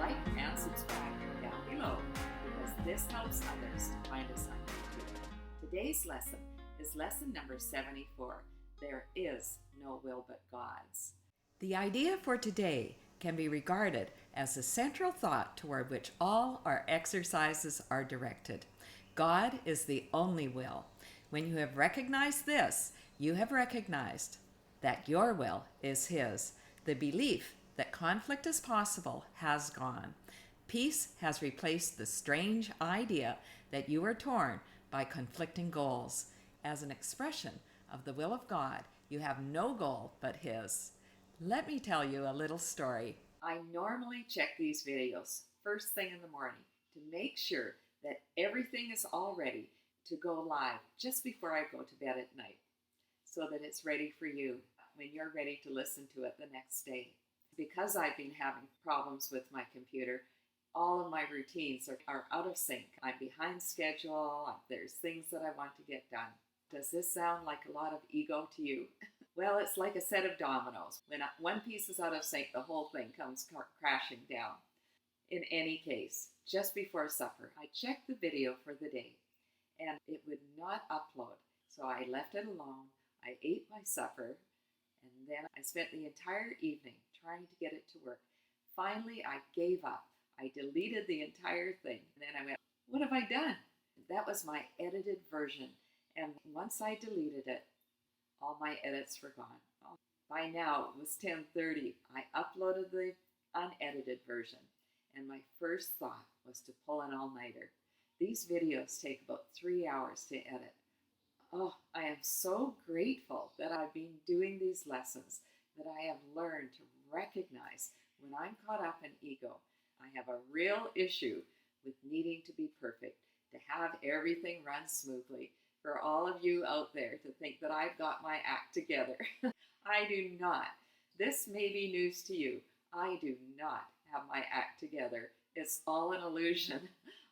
Like and subscribe down below because this helps others to find us on YouTube. Today's lesson is lesson number 74. There is no will but God's. The idea for today can be regarded as the central thought toward which all our exercises are directed. God is the only will. When you have recognized this, you have recognized that your will is His. The belief that conflict is possible has gone. Peace has replaced the strange idea that you are torn by conflicting goals. As an expression of the will of God, you have no goal but His. Let me tell you a little story. I normally check these videos first thing in the morning to make sure that everything is all ready to go live just before I go to bed at night, so that it's ready for you when you're ready to listen to it the next day. Because I've been having problems with my computer, all of my routines are out of sync. I'm behind schedule. There's things that I want to get done. Does this sound like a lot of ego to you? Well, it's like a set of dominoes. When one piece is out of sync, the whole thing comes crashing down. In any case, just before supper, I checked the video for the day, and it would not upload. So I left it alone. I ate my supper, and then I spent the entire evening trying to get it to work. Finally, I gave up. I deleted the entire thing. And then I went, what have I done? That was my edited version. And once I deleted it, all my edits were gone. By now, it was 10:30. I uploaded the unedited version, and my first thought was to pull an all-nighter. These videos take about 3 hours to edit. Oh, I am so grateful that I've been doing these lessons, that I have learned to recognize when I'm caught up in ego. I have a real issue with needing to be perfect, to have everything run smoothly. For all of you out there to think that I've got my act together, I do not. This may be news to you. I do not have my act together. It's all an illusion.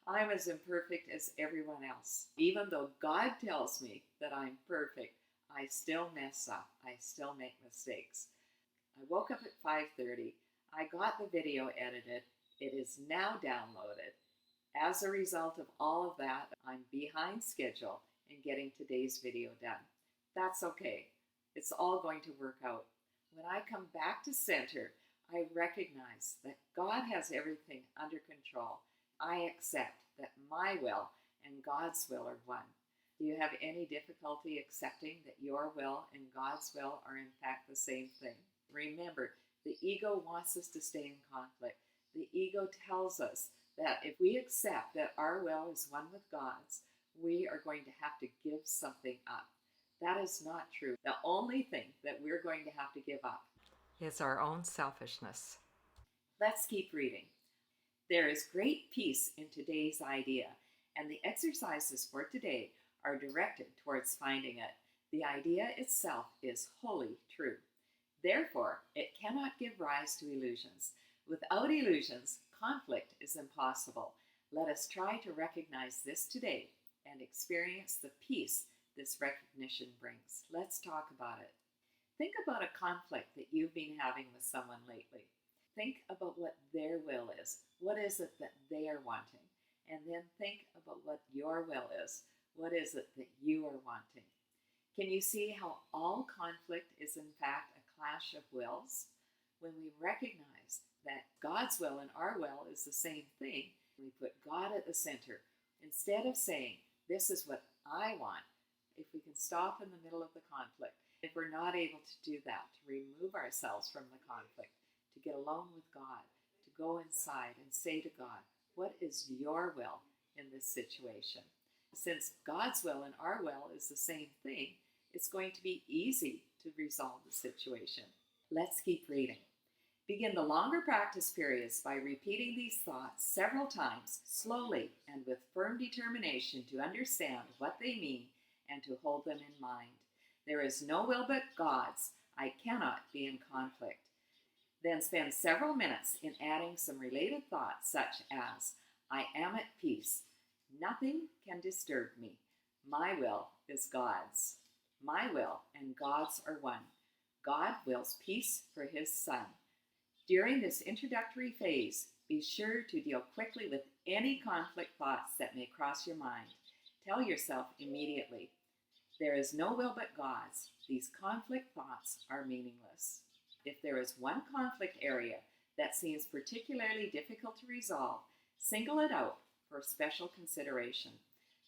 I'm as imperfect as everyone else. Even though God tells me that I'm perfect, I still mess up. I still make mistakes. I woke up at 5:30. I got the video edited. It is now downloaded. As a result of all of that, I'm behind schedule in getting today's video done. That's okay. It's all going to work out. When I come back to center, I recognize that God has everything under control. I accept that my will and God's will are one. Do you have any difficulty accepting that your will and God's will are in fact the same thing? Remember, the ego wants us to stay in conflict. The ego tells us that if we accept that our will is one with God's, we are going to have to give something up. That is not true. The only thing that we're going to have to give up is our own selfishness. Let's keep reading. There is great peace in today's idea, and the exercises for today are directed towards finding it. The idea itself is wholly true. Therefore, it cannot give rise to illusions. Without illusions, conflict is impossible. Let us try to recognize this today and experience the peace this recognition brings. Let's talk about it. Think about a conflict that you've been having with someone lately. Think about what their will is. What is it that they are wanting? And then think about what your will is. What is it that you are wanting? Can you see how all conflict is in fact a clash of wills? When we recognize that God's will and our will is the same thing, we put God at the center. Instead of saying, this is what I want, if we can stop in the middle of the conflict, if we're not able to do that, to remove ourselves from the conflict, to get alone with God, to go inside and say to God, what is your will in this situation? Since God's will and our will is the same thing, it's going to be easy to resolve the situation. Let's keep reading. Begin the longer practice periods by repeating these thoughts several times, slowly and with firm determination to understand what they mean and to hold them in mind. There is no will but God's. I cannot be in conflict. Then spend several minutes in adding some related thoughts such as, I am at peace. Nothing can disturb me. My will is God's. My will and God's are one. God wills peace for His Son. During this introductory phase, Be sure to deal quickly with any conflict thoughts that may cross your mind. Tell yourself immediately, there is no will but God's. These conflict thoughts are meaningless. If there is one conflict area that seems particularly difficult to resolve, single it out for special consideration.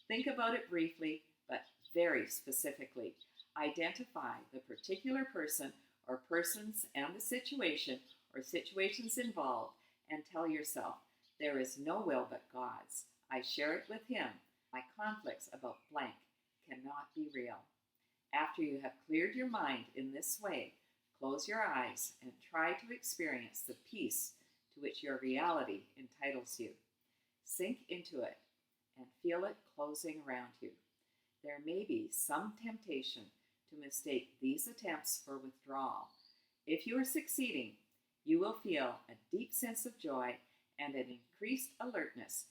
Think about it briefly, but very specifically. Identify the particular person or persons and the situation or situations involved, and tell yourself, there is no will but God's. I share it with Him. My conflicts about blank cannot be real. After you have cleared your mind in this way, close your eyes and try to experience the peace to which your reality entitles you. Sink into it and feel it closing around you. There may be some temptation to mistake these attempts for withdrawal. If you are succeeding, you will feel a deep sense of joy and an increased alertness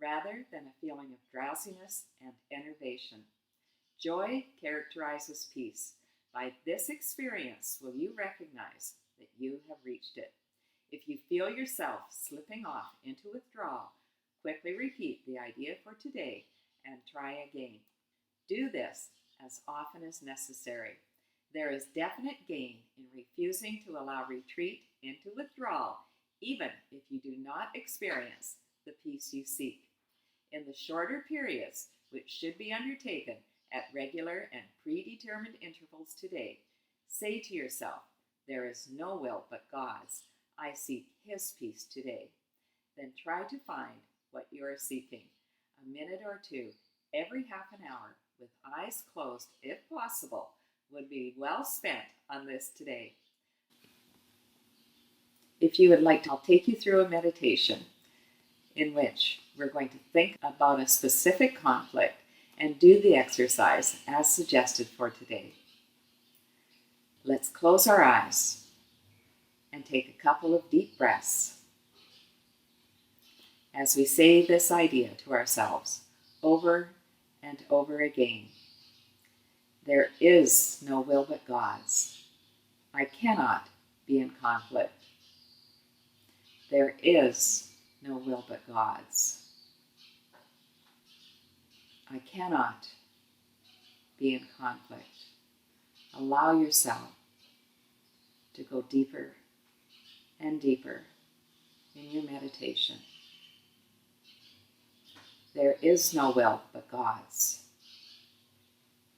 rather than a feeling of drowsiness and enervation. Joy characterizes peace. By this experience will you recognize that you have reached it. If you feel yourself slipping off into withdrawal, quickly repeat the idea for today and try again. Do this as often as necessary. There is definite gain in refusing to allow retreat into withdrawal, even if you do not experience the peace you seek. In the shorter periods, which should be undertaken at regular and predetermined intervals today, say to yourself, there is no will but God's. I seek His peace today. Then try to find what you are seeking. A minute or two every half an hour with eyes closed, if possible, would be well spent on this today. If you would like to, I'll take you through a meditation in which we're going to think about a specific conflict and do the exercise as suggested for today. Let's close our eyes and take a couple of deep breaths as we say this idea to ourselves over and over again. There is no will but God's. I cannot be in conflict. There is no will but God's. I cannot be in conflict. Allow yourself to go deeper and deeper in your meditation. There is no will but God's.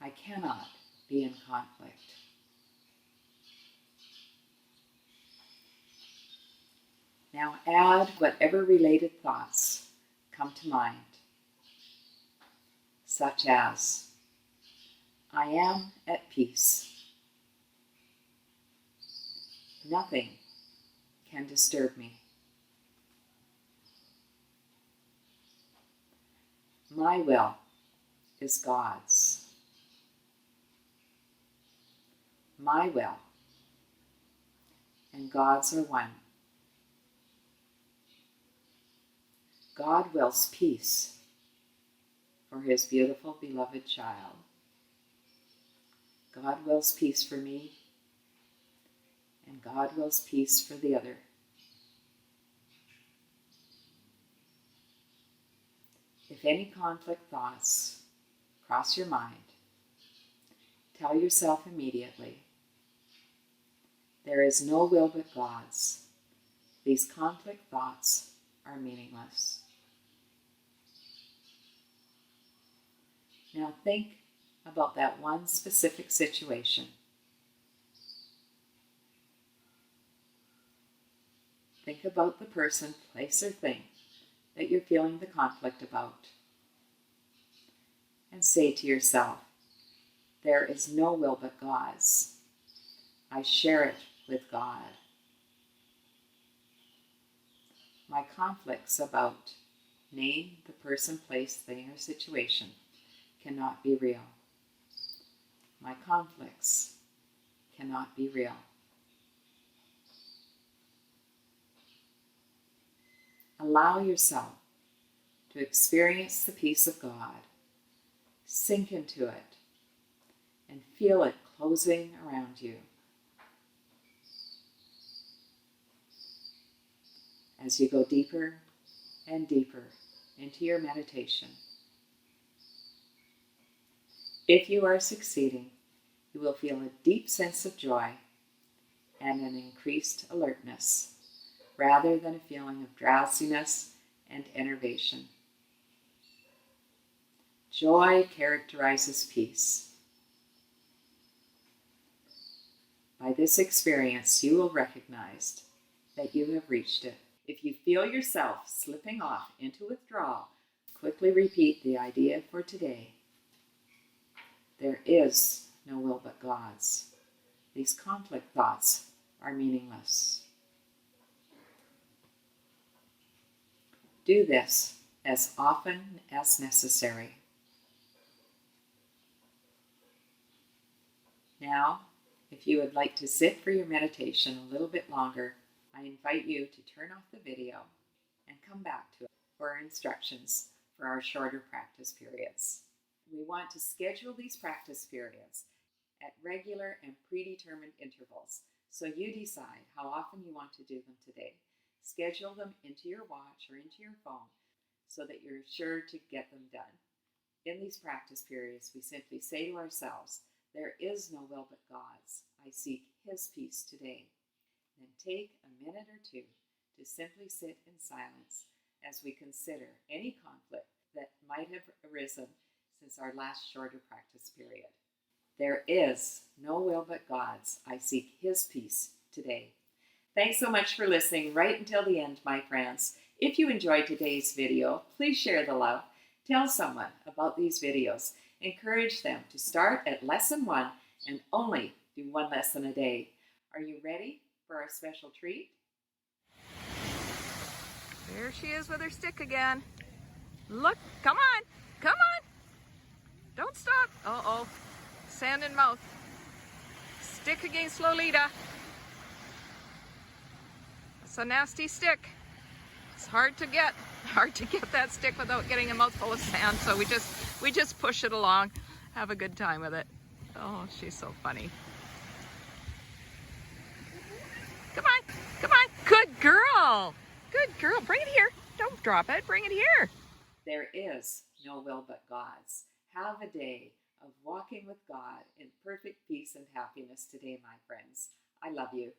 I cannot be in conflict. Now add whatever related thoughts come to mind, such as, I am at peace. Nothing can disturb me. My will is God's. My will and God's are one. God wills peace for His beautiful, beloved child. God wills peace for me, and God wills peace for the other. If any conflict thoughts cross your mind, tell yourself immediately, there is no will but God's. These conflict thoughts are meaningless. Now think about that one specific situation. Think about the person, place, or thing that you're feeling the conflict about. And say to yourself, there is no will but God's. I share it with God. My conflicts about name, the person, place, thing, or situation cannot be real. My conflicts cannot be real. Allow yourself to experience the peace of God. Sink into it and feel it closing around you. as you go deeper and deeper into your meditation. If you are succeeding, you will feel a deep sense of joy and an increased alertness, rather than a feeling of drowsiness and enervation. Joy characterizes peace. By this experience, you will recognize that you have reached it. If you feel yourself slipping off into withdrawal, quickly repeat the idea for today. There is no will but God's. These conflict thoughts are meaningless. Do this as often as necessary. Now, if you would like to sit for your meditation a little bit longer, I invite you to turn off the video and come back to it for instructions for our shorter practice periods. We want to schedule these practice periods at regular and predetermined intervals, so you decide how often you want to do them today. Schedule them into your watch or into your phone so that you're sure to get them done. In these practice periods, we simply say to ourselves, there is no will but God's. I seek His peace today. Then take a minute or two to simply sit in silence as we consider any conflict that might have arisen since our last shorter practice period. There is no will but God's. I seek His peace today. Thanks so much for listening right until the end, my friends. If you enjoyed today's video, please share the love. Tell someone about these videos. Encourage them to start at lesson 1 and only do 1 lesson a day. Are you ready for our special treat? There she is with her stick again. Look, come on, come on. Don't stop. Uh-oh, sand in mouth. Stick against Lolita. It's a nasty stick. It's hard to get that stick without getting a mouthful of sand, so we just push it along. Have a good time with it. Oh, she's so funny. Come on, come on. Good girl. Good girl. Bring it here. Don't drop it. Bring it here. There is no will but God's. Have a day of walking with God in perfect peace and happiness today, my friends. I love you.